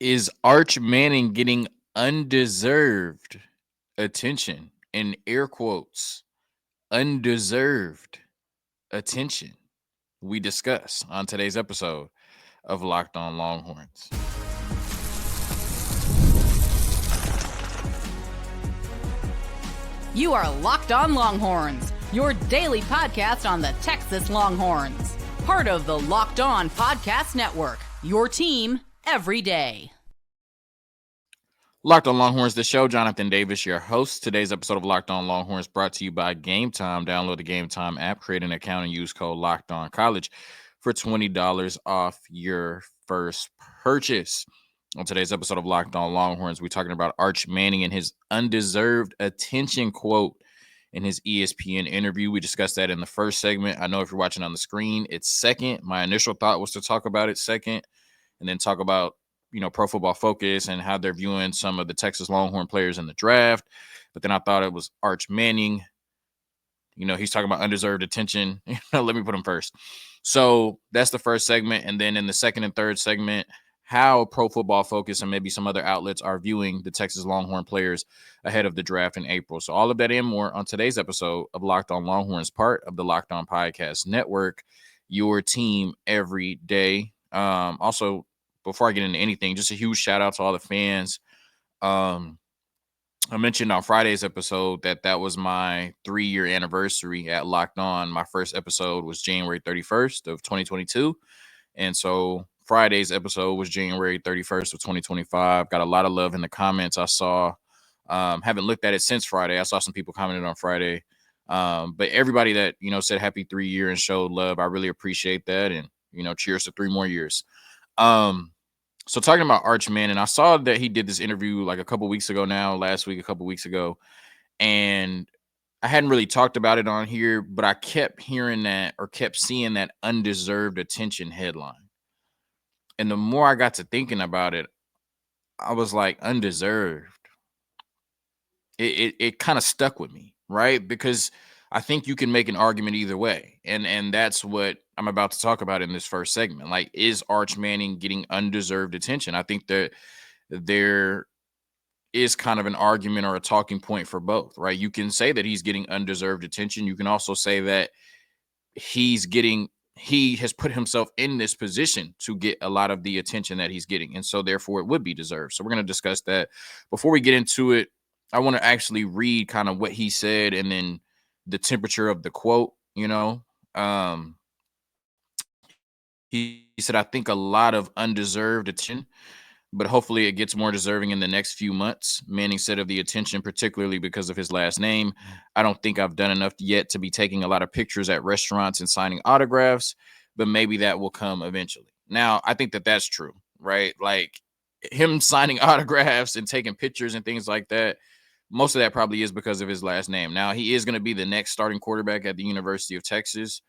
Is Arch Manning getting undeserved attention? In air quotes, undeserved attention. We discuss on today's episode of Locked On Longhorns. You are Locked On Longhorns, your daily podcast on the Texas Longhorns. Part of the Locked On Podcast Network, your team every day. Locked On Longhorns, the show. Jonathan Davis, your host. Today's episode of Locked On Longhorns brought to you by Gametime. Download the Gametime app, create an account, and use code Locked On College for $20 off your first purchase. On today's episode of Locked On Longhorns, we're talking about Arch Manning and his undeserved attention quote in his ESPN interview. We discussed that in the first segment. I know if you're watching on the screen, it's second. My initial thought was to talk about it second and then talk about Pro Football Focus and how they're viewing some of the Texas Longhorn players in the draft. But then I thought it was Arch Manning. He's talking about undeserved attention. Let me put him first. So that's the first segment. And then in the second and third segment, how Pro Football Focus and maybe some other outlets are viewing the Texas Longhorn players ahead of the draft in April. So all of that and more on today's episode of Locked On Longhorns, part of the Locked On Podcast Network, your team every day. Also, before I get into anything, just a huge shout out to all the fans. I mentioned on Friday's episode that was my 3-year anniversary at Locked On. My first episode was January 31st of 2022. And so Friday's episode was January 31st of 2025. Got a lot of love in the comments I saw. Haven't looked at it since Friday. I saw some people commented on Friday. But everybody that, said happy 3-year and showed love, I really appreciate that. And, cheers to 3 more years. So talking about Arch Manning, I saw that he did this interview like a couple weeks ago now, last week, a couple weeks ago. And I hadn't really talked about it on here, but I kept hearing that or kept seeing that undeserved attention headline. And the more I got to thinking about it, I was like, undeserved. It kind of stuck with me, right? Because I think you can make an argument either way. And that's what I'm about to talk about in this first segment. Like, is Arch Manning getting undeserved attention? I think that there is kind of an argument or a talking point for both, right? You can say that he's getting undeserved attention. You can also say that he has put himself in this position to get a lot of the attention that he's getting. And so therefore it would be deserved. So we're going to discuss that. Before we get into it, I want to actually read kind of what he said and then the temperature of the quote. He said, I think a lot of undeserved attention, but hopefully it gets more deserving in the next few months. Manning said of the attention, particularly because of his last name. I don't think I've done enough yet to be taking a lot of pictures at restaurants and signing autographs, but maybe that will come eventually. Now, I think that that's true, right? Like him signing autographs and taking pictures and things like that, most of that probably is because of his last name. Now, he is going to be the next starting quarterback at the University of Texas.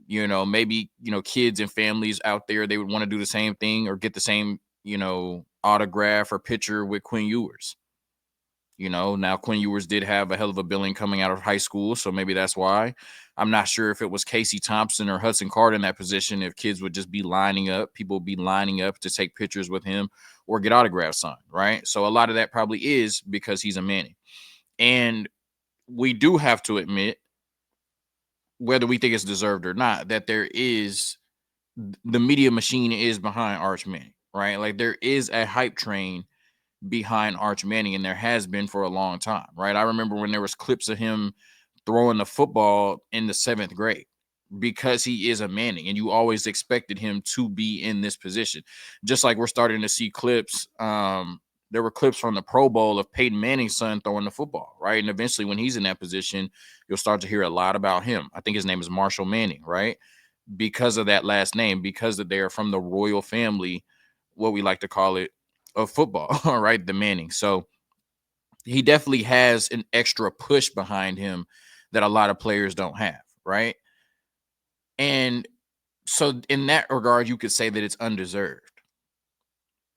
Maybe, kids and families out there, they would want to do the same thing or get the same, autograph or picture with Quinn Ewers. Now Quinn Ewers did have a hell of a billing coming out of high school, so maybe that's why. I'm not sure if it was Casey Thompson or Hudson Card in that position, if kids would just be lining up, people would be lining up to take pictures with him or get autographs signed, right? So a lot of that probably is because he's a Manning. And we do have to admit, whether we think it's deserved or not, that the media machine is behind Arch Manning, right? Like there is a hype train behind Arch Manning, and there has been for a long time, right? I remember when there was clips of him throwing the football in the 7th grade because he is a Manning, and you always expected him to be in this position. Just like we're starting to see clips. There were clips from the Pro Bowl of Peyton Manning's son throwing the football, right? And eventually when he's in that position, you'll start to hear a lot about him. I think his name is Marshall Manning, right? Because of that last name, because they are from the royal family, what we like to call it, of football, right? The Manning. So he definitely has an extra push behind him that a lot of players don't have, right? And so in that regard, you could say that it's undeserved,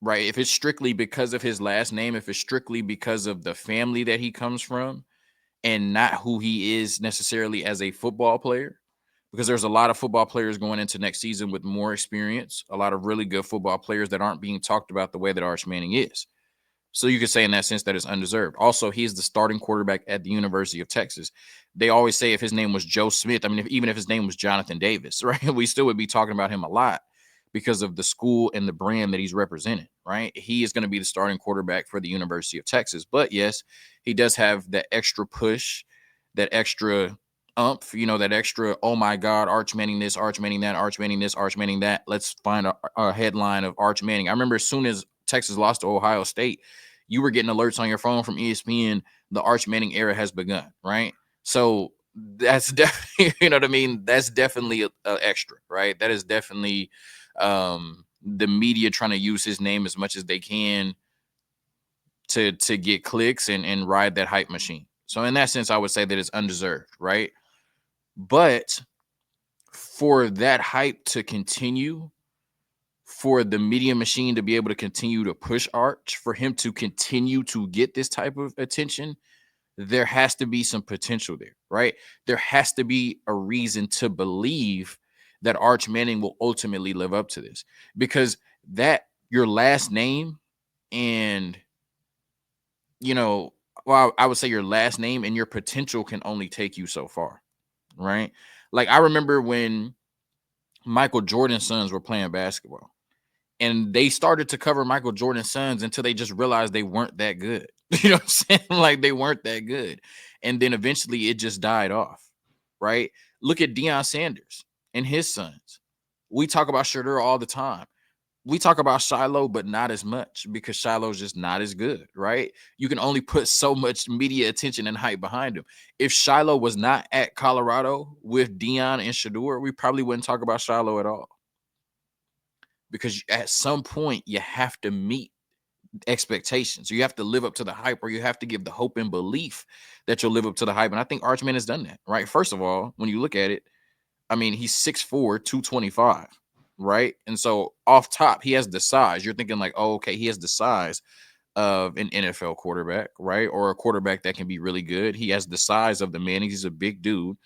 right? If it's strictly because of his last name, if it's strictly because of the family that he comes from and not who he is necessarily as a football player. because there's a lot of football players going into next season with more experience, a lot of really good football players that aren't being talked about the way that Arch Manning is. So you could say in that sense that it's undeserved. Also, he's the starting quarterback at the University of Texas. They always say if his name was Joe Smith, I mean, even if his name was Jonathan Davis, right, we still would be talking about him a lot because of the school and the brand that he's represented, right? He is going to be the starting quarterback for the University of Texas. But yes, he does have that extra push, that extra umph, that extra, oh my God, Arch Manning this, Arch Manning that, Arch Manning this, Arch Manning that. Let's find a headline of Arch Manning. I remember as soon as Texas lost to Ohio State, you were getting alerts on your phone from ESPN. The Arch Manning era has begun, right? So that's definitely, you know what I mean? That's definitely a extra, right? That is definitely the media trying to use his name as much as they can to get clicks and ride that hype machine. So in that sense, I would say that it's undeserved, right? But for that hype to continue, for the media machine to be able to continue to push Arch, for him to continue to get this type of attention, there has to be some potential there, right? There has to be a reason to believe that Arch Manning will ultimately live up to this, because that your last name and well, I would say your last name and your potential can only take you so far, right? Like I remember when Michael Jordan's sons were playing basketball and they started to cover Michael Jordan's sons until they just realized they weren't that good. You know what I'm saying? Like they weren't that good. And then eventually it just died off, right? Look at Deion Sanders and his sons. We talk about Shadur all the time. We talk about Shiloh, but not as much because Shiloh's just not as good, right? You can only put so much media attention and hype behind him. If Shiloh was not at Colorado with Deion and Shadur, we probably wouldn't talk about Shiloh at all, because at some point you have to meet expectations. You have to live up to the hype, or you have to give the hope and belief that you'll live up to the hype. And I think Archman has done that, right? First of all, when you look at it, I mean, he's 6'4", 225, right? And so off top, he has the size. You're thinking like, oh, okay, he has the size of an NFL quarterback, right? Or a quarterback that can be really good. He has the size of the Mannings. He's a big dude.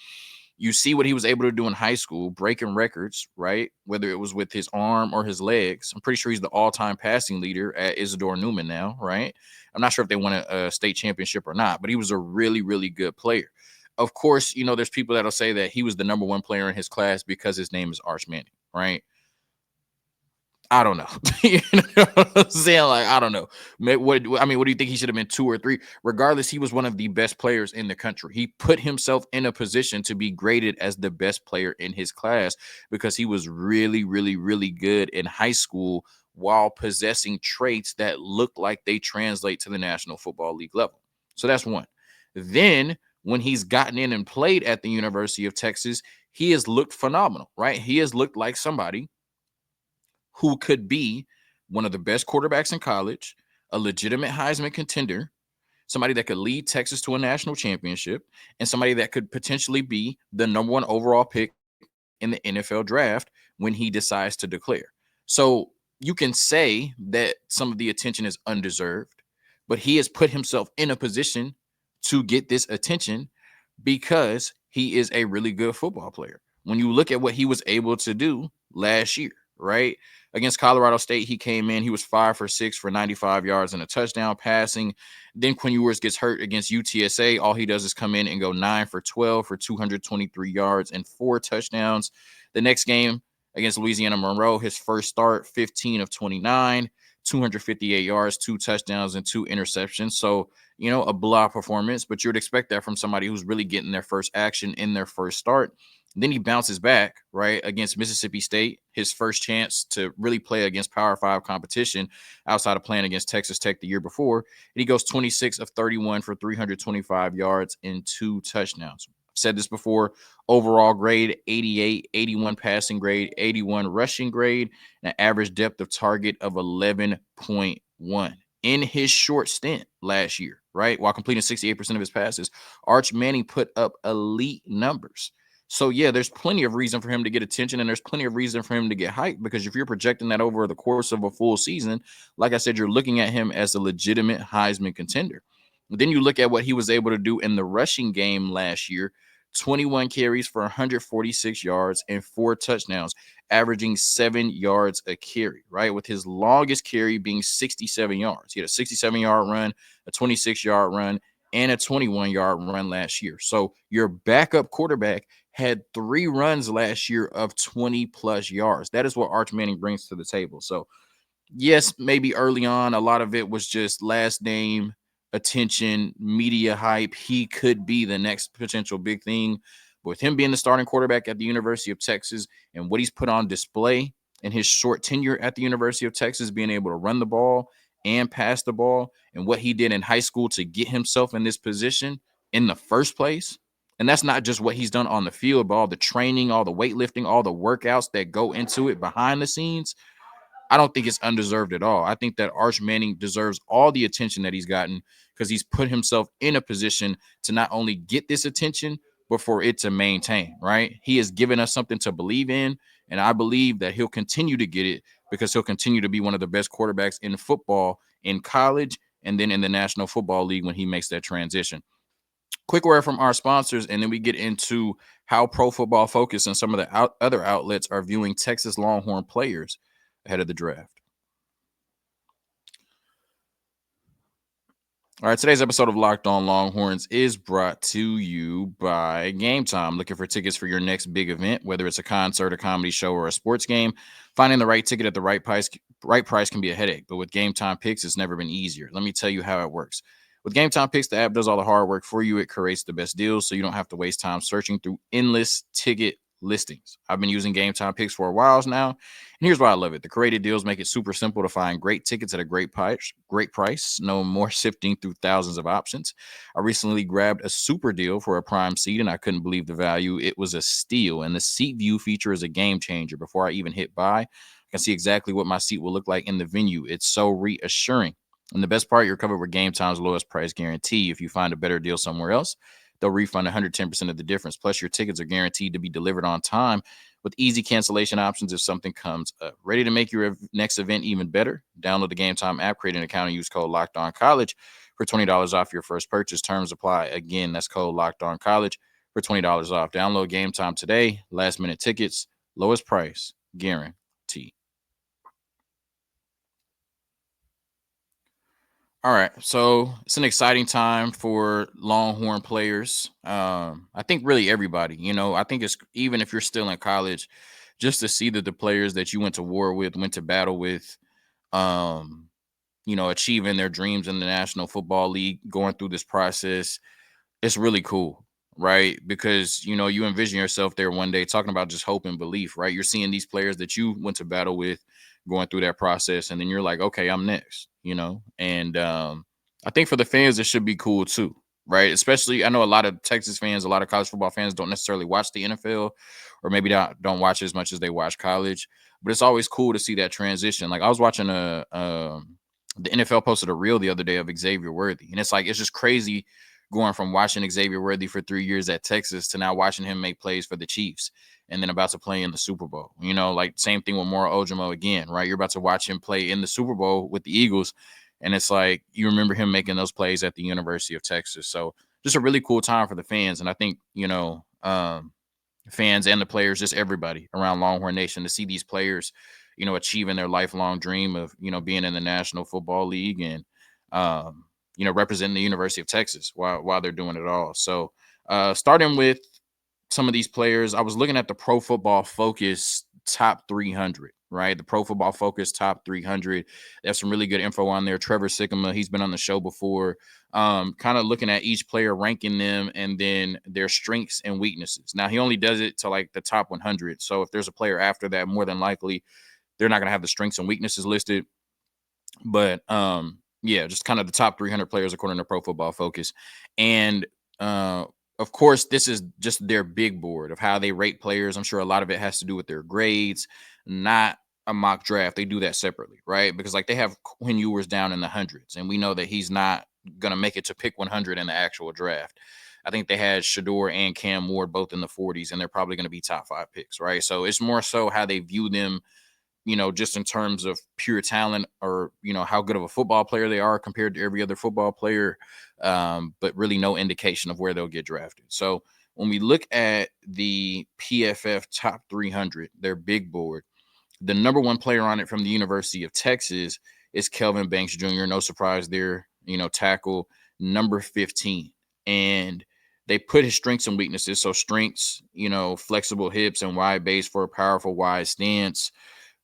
You see what he was able to do in high school, breaking records, right? Whether it was with his arm or his legs. I'm pretty sure he's the all-time passing leader at Isidore Newman now, right? I'm not sure if they won a state championship or not, but he was a really, really good player. Of course, there's people that'll say that he was the number one player in his class because his name is Arch Manning, right? I don't know. You know what I'm saying? Like, I don't know. What do you think, he should have been 2 or 3? Regardless, he was one of the best players in the country. He put himself in a position to be graded as the best player in his class because he was really, really, really good in high school while possessing traits that look like they translate to the National Football League level. So that's one. Then when he's gotten in and played at the University of Texas, he has looked phenomenal, right? He has looked like somebody who could be one of the best quarterbacks in college, a legitimate Heisman contender, somebody that could lead Texas to a national championship, and somebody that could potentially be the number one overall pick in the NFL draft when he decides to declare. So you can say that some of the attention is undeserved, but he has put himself in a position to get this attention because he is a really good football player. When you look at what he was able to do last year, right? Against Colorado State, he came in, he was 5 for 6 for 95 yards and a touchdown passing. Then Quinn Ewers gets hurt against UTSA. All he does is come in and go 9 for 12 for 223 yards and 4 touchdowns. The next game against Louisiana Monroe, his first start, 15 of 29, 258 yards, 2 touchdowns, and 2 interceptions. So, a blowout performance, but you would expect that from somebody who's really getting their first action in their first start. Then he bounces back, right, against Mississippi State, his first chance to really play against Power 5 competition outside of playing against Texas Tech the year before. And he goes 26 of 31 for 325 yards and 2 touchdowns. I've said this before, overall grade 88, 81 passing grade, 81 rushing grade, and an average depth of target of 11.1. In his short stint last year, right, while completing 68% of his passes, Arch Manning put up elite numbers. So, yeah, there's plenty of reason for him to get attention, and there's plenty of reason for him to get hyped, because if you're projecting that over the course of a full season, like I said, you're looking at him as a legitimate Heisman contender. But then you look at what he was able to do in the rushing game last year, 21 carries for 146 yards and 4 touchdowns, averaging 7 yards a carry, right? With his longest carry being 67 yards. He had a 67-yard run, a 26-yard run, and a 21-yard run last year. So your backup quarterback had 3 runs last year of 20 plus yards. That is what Arch Manning brings to the table. So yes, maybe early on, a lot of it was just last name, attention, media hype. He could be the next potential big thing. But with him being the starting quarterback at the University of Texas and what he's put on display in his short tenure at the University of Texas, being able to run the ball and pass the ball, and what he did in high school to get himself in this position in the first place. And that's not just what he's done on the field, but all the training, all the weightlifting, all the workouts that go into it behind the scenes. I don't think it's undeserved at all. I think that Arch Manning deserves all the attention that he's gotten because he's put himself in a position to not only get this attention, but for it to maintain, right? He has given us something to believe in. And I believe that he'll continue to get it because he'll continue to be one of the best quarterbacks in football in college and then in the National Football League when he makes that transition. Quick word from our sponsors, and then we get into how Pro Football Focus and some of the other outlets are viewing Texas Longhorn players ahead of the draft. All right, today's episode of Locked On Longhorns is brought to you by Gametime. Looking for tickets for your next big event, whether it's a concert, a comedy show, or a sports game? Finding the right ticket at the right price can be a headache, but with Gametime Picks, it's never been easier. Let me tell you how it works. With Gametime Picks, the app does all the hard work for you. It creates the best deals, so you don't have to waste time searching through endless ticket listings. I've been using Gametime Picks for a while now, and here's why I love it. The created deals make it super simple to find great tickets at a great price. No more sifting through thousands of options. I recently grabbed a super deal for a prime seat, and I couldn't believe the value. It was a steal, and the seat view feature is a game changer. Before I even hit buy, I can see exactly what my seat will look like in the venue. It's so reassuring. And the best part, you're covered with Game Time's lowest price guarantee. If you find a better deal somewhere else, they'll refund 110% of the difference. Plus, your tickets are guaranteed to be delivered on time with easy cancellation options if something comes up. Ready to make your next event even better? Download the Game Time app, create an account, and use code LOCKEDONCollege for $20 off your first purchase. Terms apply. Again, that's code LOCKEDONCollege for $20 off. Download Game Time today. Last minute tickets, lowest price, guarantee. All right, so it's an exciting time for Longhorn players. I think really everybody. I think it's even if you're still in college, just to see that the players that you went to war with, went to battle with, um, achieving their dreams in the National Football League, going through this process, it's really cool, right? Because you envision yourself there one day talking about just hope and belief, right? You're seeing these players that you went to battle with going through that process, and then you're like, okay, I'm next, and I think for the fans it should be cool too, right? Especially I know a lot of Texas fans, a lot of college football fans don't necessarily watch the NFL, or maybe don't watch as much as they watch college, but it's always cool to see that transition. Like I was watching the NFL posted a reel the other day of Xavier Worthy, and it's like it's just crazy going from watching Xavier Worthy for 3 years at Texas to now watching him make plays for the Chiefs and then about to play in the Super Bowl. Like same thing with Mora Ojimo again, right? You're about to watch him play in the Super Bowl with the Eagles. And it's like you remember him making those plays at the University of Texas. So just a really cool time for the fans. And I think, fans and the players, just everybody around Longhorn Nation to see these players, achieving their lifelong dream of, being in the National Football League and, representing the University of Texas while they're doing it all. So starting with some of these players, I was looking at the Pro Football Focus top 300, right? The Pro Football Focus top 300. There's some really good info on there. Trevor Sikkema, he's been on the show before. Kind of looking at each player, ranking them, and then their strengths and weaknesses. Now, he only does it to like the top 100. So if there's a player after that, more than likely, they're not going to have the strengths and weaknesses listed. But yeah, just kind of the top 300 players according to Pro Football Focus. And of course, this is just their big board of how they rate players. I'm sure a lot of it has to do with their grades, not a mock draft. They do that separately, right? Because like they have Quinn Ewers down in the hundreds, and we know that he's not going to make it to pick 100 in the actual draft. I think they had Shador and Cam Ward both in the 40s, and they're probably going to be top 5 picks, right? So it's more so how they view them, just in terms of pure talent or, how good of a football player they are compared to every other football player, but really no indication of where they'll get drafted. So when we look at the PFF top 300, their big board, the number one player on it from the University of Texas is Kelvin Banks Jr. No surprise there, tackle number 15. And they put his strengths and weaknesses. So strengths, flexible hips and wide base for a powerful wide stance.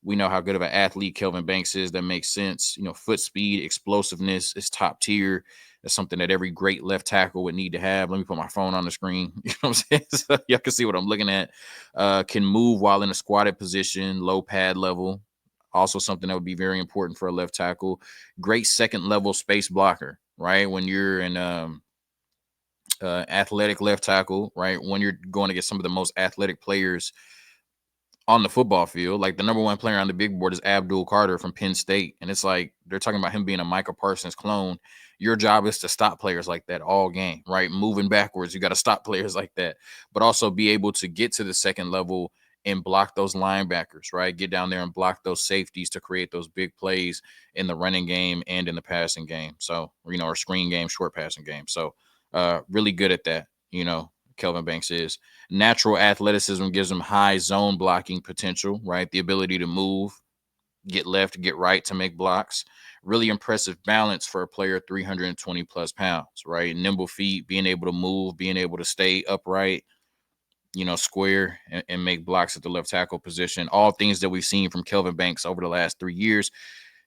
We know how good of an athlete Kelvin Banks is. That makes sense. Foot speed, explosiveness is top tier. That's something that every great left tackle would need to have. Let me put my phone on the screen. You know what I'm saying? So y'all can see what I'm looking at. Can move while in a squatted position, low pad level. Also something that would be very important for a left tackle. Great second level space blocker, right? When you're in athletic left tackle, right? When you're going to get some of the most athletic players on the football field. Like the number one player on the big board is Abdul Carter from Penn State. And it's like they're talking about him being a Micah Parsons clone. Your job is to stop players like that all game, right? Moving backwards, you got to stop players like that, but also be able to get to the second level and block those linebackers, right? Get down there and block those safeties to create those big plays in the running game and in the passing game. So, or screen game, short passing game. So, really good at that, Kelvin Banks is. Natural athleticism gives him high zone blocking potential, right? The ability to move, get left, get right to make blocks. Really impressive balance for a player 320 plus pounds, right? Nimble feet, being able to move, being able to stay upright, square and make blocks at the left tackle position. All things that we've seen from Kelvin Banks over the last 3 years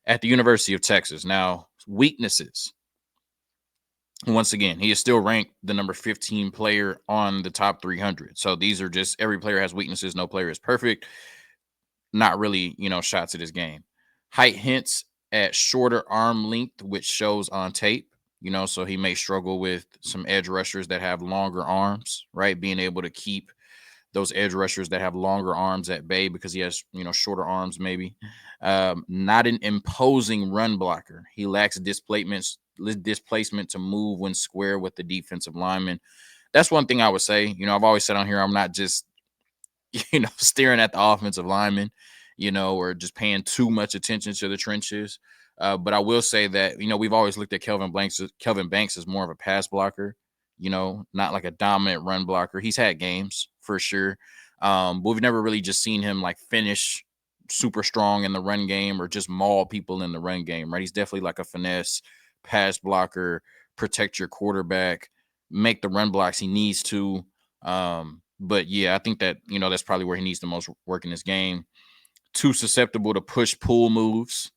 at the University of Texas. Now, weaknesses. Once again, he is still ranked the number 15 player on the top 300. So these are just every player has weaknesses. No player is perfect. Not really, shots at his game. Height hints at shorter arm length, which shows on tape. So he may struggle with some edge rushers that have longer arms, right? Being able to keep those edge rushers that have longer arms at bay because he has, shorter arms maybe. Not an imposing run blocker. He lacks displacement to move when square with the defensive lineman. That's one thing I would say. I've always said on here, I'm not just, staring at the offensive lineman, or just paying too much attention to the trenches. But I will say that, we've always looked at Kelvin Banks as more of a pass blocker, not like a dominant run blocker. He's had games for sure. But we've never really just seen him like finish super strong in the run game or just maul people in the run game, right? He's definitely like a finesse pass blocker, protect your quarterback, make the run blocks he needs to. But yeah, I think that, that's probably where he needs the most work in his game. Too susceptible to push pull moves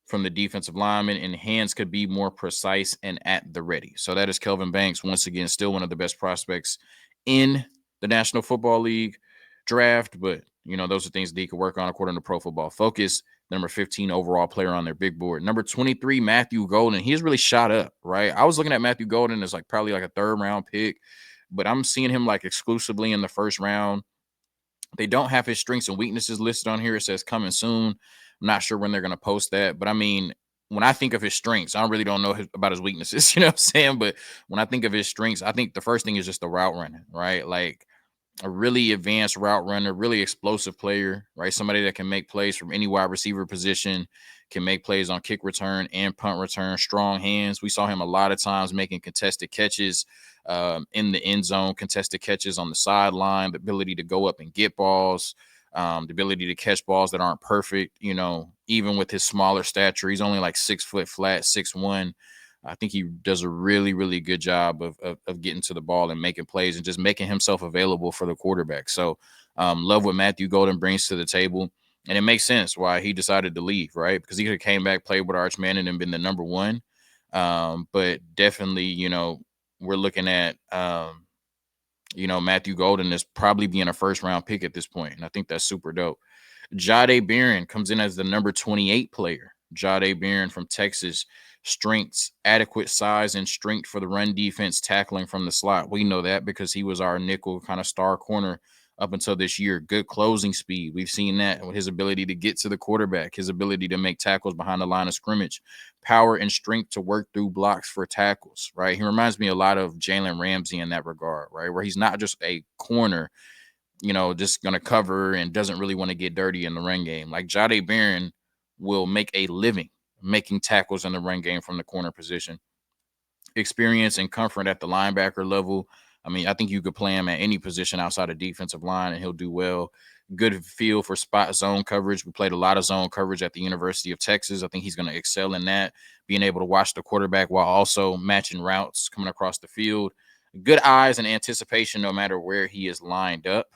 from the defensive lineman, and hands could be more precise and at the ready. So that is Kelvin Banks. Once again, still one of the best prospects in the National Football League draft. But, those are things that he could work on according to Pro Football Focus. Number 15 overall player on their big board. Number 23, Matthew Golden. He's really shot up, right? I was looking at Matthew Golden as like probably like a third round pick, but I'm seeing him like exclusively in the first round. They don't have his strengths and weaknesses listed on here. It says coming soon. I'm not sure when they're going to post that, but I mean, when I think of his strengths, I really don't know about his weaknesses, you know what I'm saying? But when I think of his strengths, I think the first thing is just the route running, right? Like a really advanced route runner, really explosive player, right? Somebody that can make plays from any wide receiver position, can make plays on kick return and punt return, strong hands. We saw him a lot of times making contested catches in the end zone, contested catches on the sideline, the ability to go up and get balls, the ability to catch balls that aren't perfect, even with his smaller stature. He's only like 6 foot flat, 6'1". I think he does a really, really good job of getting to the ball and making plays and just making himself available for the quarterback. So love what Matthew Golden brings to the table. And it makes sense why he decided to leave, right? Because he could have came back, played with Arch Manning and been the number one. But definitely, we're looking at, Matthew Golden is probably being a first round pick at this point. And I think that's super dope. Jahdae Barron comes in as the number 28 player. Jahdae Barron from Texas. Strengths, adequate size and strength for the run defense, tackling from the slot. We know that because he was our nickel kind of star corner up until this year. Good closing speed. We've seen that with his ability to get to the quarterback, his ability to make tackles behind the line of scrimmage, power and strength to work through blocks for tackles, right? He reminds me a lot of Jalen Ramsey in that regard, right? Where he's not just a corner, just going to cover and doesn't really want to get dirty in the run game. Like Jahdae Barron will make a living making tackles in the run game from the corner position. Experience and comfort at the linebacker level. I mean, I think you could play him at any position outside of defensive line and he'll do well. Good feel for spot zone coverage. We played a lot of zone coverage at the University of Texas. I think he's going to excel in that, being able to watch the quarterback while also matching routes coming across the field. Good eyes and anticipation no matter where he is lined up.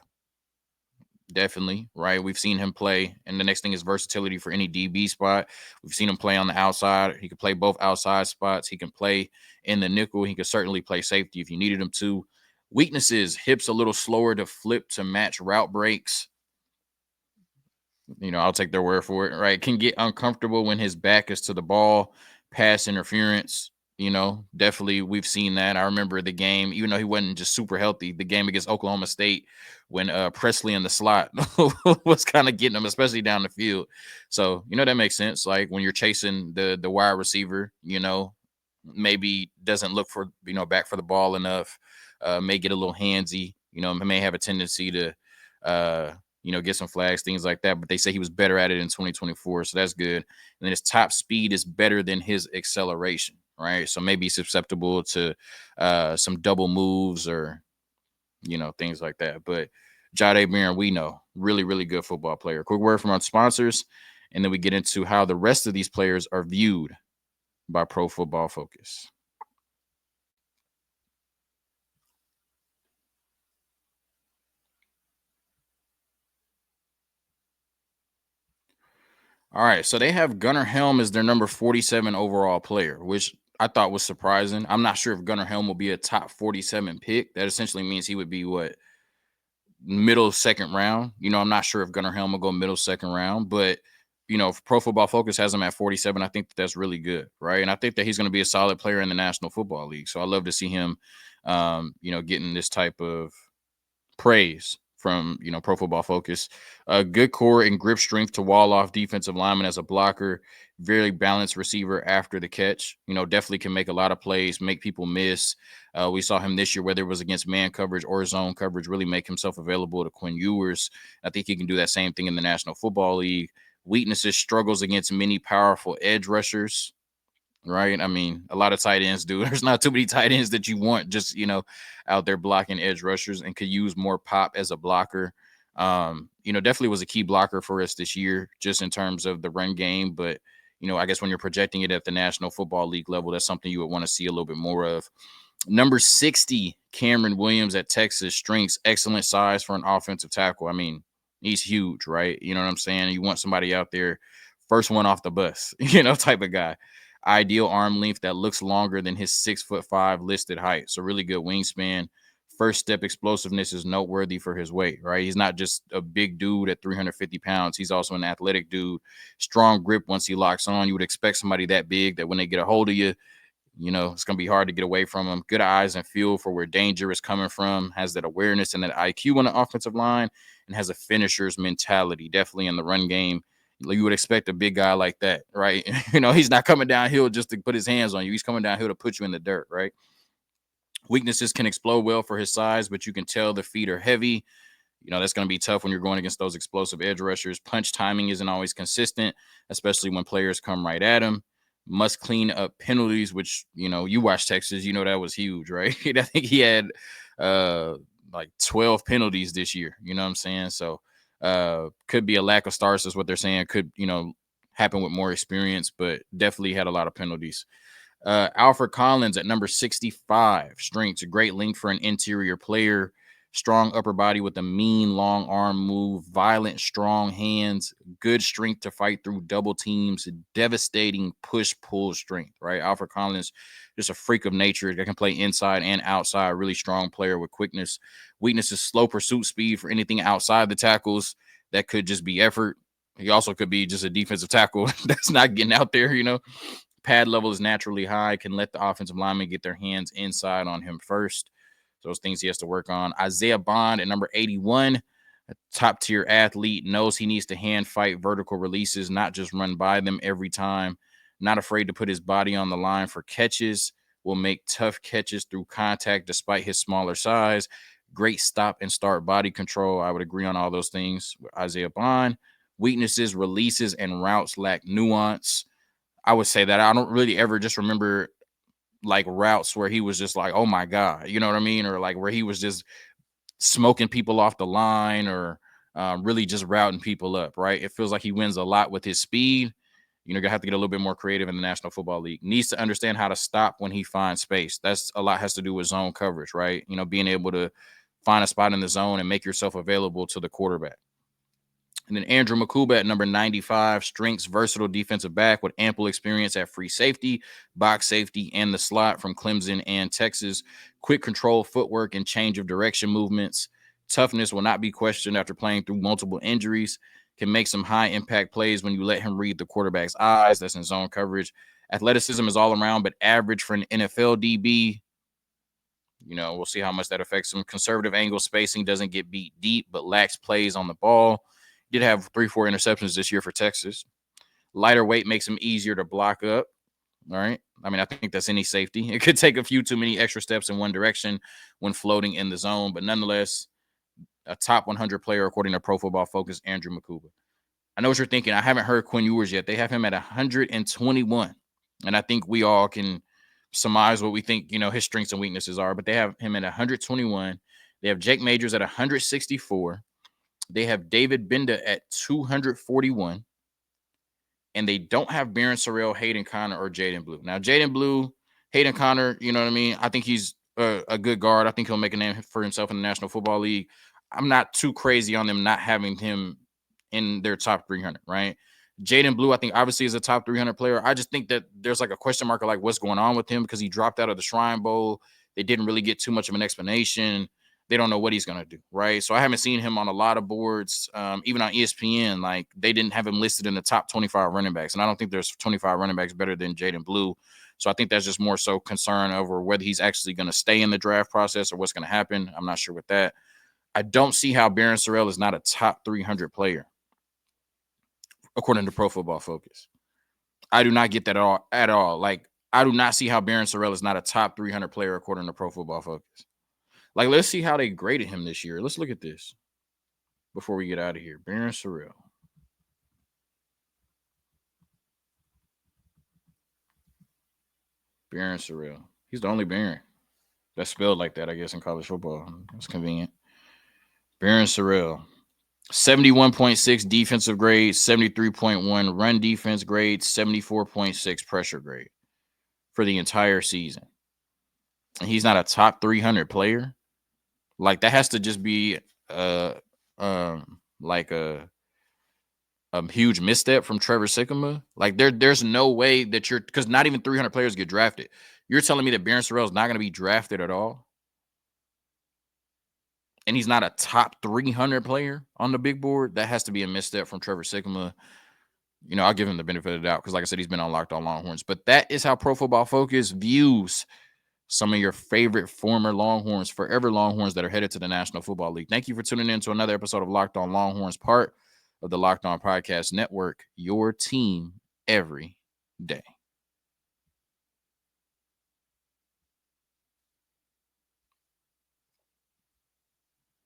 Definitely, right? We've seen him play, and the next thing is versatility for any DB spot. We've seen him play on the outside. He can play both outside spots. He can play in the nickel. He could certainly play safety if you needed him to. Weaknesses: hips a little slower to flip to match route breaks. I'll take their word for it, right? Can get uncomfortable when his back is to the ball, pass interference. Definitely we've seen that. I remember the game, even though he wasn't just super healthy, the game against Oklahoma State when Presley in the slot was kind of getting him, especially down the field. So, that makes sense. Like when you're chasing the wide receiver, maybe doesn't look for, back for the ball enough, may get a little handsy, may have a tendency to, get some flags, things like that. But they say he was better at it in 2024. So that's good. And then his top speed is better than his acceleration, right? So maybe susceptible to some double moves or, things like that. But Jade Barron, we know, really, really good football player. Quick word from our sponsors. And then we get into how the rest of these players are viewed by Pro Football Focus. All right, so they have Gunnar Helm as their number 47 overall player, which I thought was surprising. I'm not sure if Gunnar Helm will be a top 47 pick. That essentially means he would be middle second round. I'm not sure if Gunnar Helm will go middle second round, but if Pro Football Focus has him at 47, I think that's really good, right? And I think that he's going to be a solid player in the National Football League. So I love to see him, getting this type of praise from Pro Football Focus. Good core and grip strength to wall off defensive linemen as a blocker. Very balanced receiver after the catch. Definitely can make a lot of plays, make people miss. We saw him this year, whether it was against man coverage or zone coverage, really make himself available to Quinn Ewers. I think he can do that same thing in the National Football League. Weaknesses: struggles against many powerful edge rushers. Right. I mean, a lot of tight ends do. There's not too many tight ends that you want just, out there blocking edge rushers, and could use more pop as a blocker. Definitely was a key blocker for us this year, just in terms of the run game. But, I guess when you're projecting it at the National Football League level, that's something you would want to see a little bit more of. Number 60, Cameron Williams at Texas. Strengths: excellent size for an offensive tackle. I mean, he's huge, right? You know what I'm saying? You want somebody out there, first one off the bus, type of guy. Ideal arm length that looks longer than his 6'5" listed height. So really good wingspan. First step explosiveness is noteworthy for his weight, right? He's not just a big dude at 350 pounds. He's also an athletic dude. Strong grip once he locks on. You would expect somebody that big that when they get a hold of you, it's going to be hard to get away from him. Good eyes and feel for where danger is coming from. Has that awareness and that IQ on the offensive line, and has a finisher's mentality. Definitely in the run game. You would expect a big guy like that, right? He's not coming downhill just to put his hands on you. He's coming downhill to put you in the dirt, right? Weaknesses: can explode well for his size, but you can tell the feet are heavy. That's going to be tough when you're going against those explosive edge rushers. Punch timing isn't always consistent, especially when players come right at him. Must clean up penalties, which, you watch Texas, that was huge, right? I think he had like 12 penalties this year. You know what I'm saying? So could be a lack of starts is what they're saying. Could, happen with more experience, but definitely had a lot of penalties. Alfred Collins at number 65. Strengths: a great length for an interior player. Strong upper body with a mean long arm move. Violent, strong hands. Good strength to fight through double teams. Devastating push-pull strength, right? Alfred Collins, just a freak of nature that can play inside and outside. Really strong player with quickness. Weakness is slow pursuit speed for anything outside the tackles. That could just be effort. He also could be just a defensive tackle that's not getting out there, Pad level is naturally high, can let the offensive lineman get their hands inside on him first. Those things he has to work on. Isaiah Bond at number 81, a top tier athlete, knows he needs to hand fight vertical releases, not just run by them every time. Not afraid to put his body on the line for catches, will make tough catches through contact despite his smaller size. Great stop and start body control. I would agree on all those things with Isaiah Bond. Weaknesses: releases and routes lack nuance. I would say that I don't really ever just remember like routes where he was just like, oh my God, you know what I mean? Or like where he was just smoking people off the line or really just routing people up, right? It feels like he wins a lot with his speed. You're gonna have to get a little bit more creative in the National Football League. Needs to understand how to stop when he finds space. That's a lot has to do with zone coverage, right? Being able to find a spot in the zone and make yourself available to the quarterback. And then Andrew Makuba at number 95, strengths, versatile defensive back with ample experience at free safety, box safety, and the slot from Clemson and Texas. Quick control, footwork, and change of direction movements. Toughness will not be questioned after playing through multiple injuries. Can make some high impact plays when you let him read the quarterback's eyes. That's in zone coverage. Athleticism is all around, but average for an NFL DB. We'll see how much that affects him. Conservative angle spacing, doesn't get beat deep, but lacks plays on the ball. Did have 3-4 interceptions this year for Texas. Lighter weight makes him easier to block up. All right. I mean, I think that's any safety. It could take a few too many extra steps in one direction when floating in the zone, but nonetheless, a top 100 player according to Pro Football Focus, Andrew Makuba. I know what you're thinking. I haven't heard Quinn Ewers yet. They have him at 121, and I think we all can surmise what we think his strengths and weaknesses are. But they have him at 121. They have Jake Majors at 164. They have David Benda at 241. And they don't have Barron Sorrell, Hayden Connor, or Jaden Blue. Now, Jaden Blue, Hayden Connor, you know what I mean? I think he's a good guard. I think he'll make a name for himself in the National Football League. I'm not too crazy on them not having him in their top 300, right? Jaden Blue, I think obviously is a top 300 player. I just think that there's like a question mark of like what's going on with him because he dropped out of the Shrine Bowl. They didn't really get too much of an explanation. They don't know what he's going to do, right? So I haven't seen him on a lot of boards, even on ESPN. Like they didn't have him listed in the top 25 running backs, and I don't think there's 25 running backs better than Jaden Blue. So I think that's just more so concern over whether he's actually going to stay in the draft process or what's going to happen. I'm not sure with that. I don't see how Barron Sorrell is not a top 300 player, according to Pro Football Focus. I do not get that at all. Like I do not see how Barron Sorrell is not a top 300 player, according to Pro Football Focus. Like, let's see how they graded him this year. Let's look at this before we get out of here. Barron Sorrell. Barron Sorrell. He's the only Barron that's spelled like that, I guess, in college football. That's convenient. Barron Sorrell. 71.6 defensive grade, 73.1 run defense grade, 74.6 pressure grade for the entire season. And he's not a top 300 player. Like that has to just be like a huge misstep from Trevor Sikkema. Like there's no way that because not even 300 players get drafted. You're telling me that Barron Sorrell is not going to be drafted at all, and he's not a top 300 player on the big board? That has to be a misstep from Trevor Sikkema. I'll give him the benefit of the doubt because, like I said, he's been on Locked On Longhorns. But that is how Pro Football Focus views some of your favorite former Longhorns, forever Longhorns that are headed to the National Football League. Thank you for tuning in to another episode of Locked On Longhorns, part of the Locked On Podcast Network, your team every day.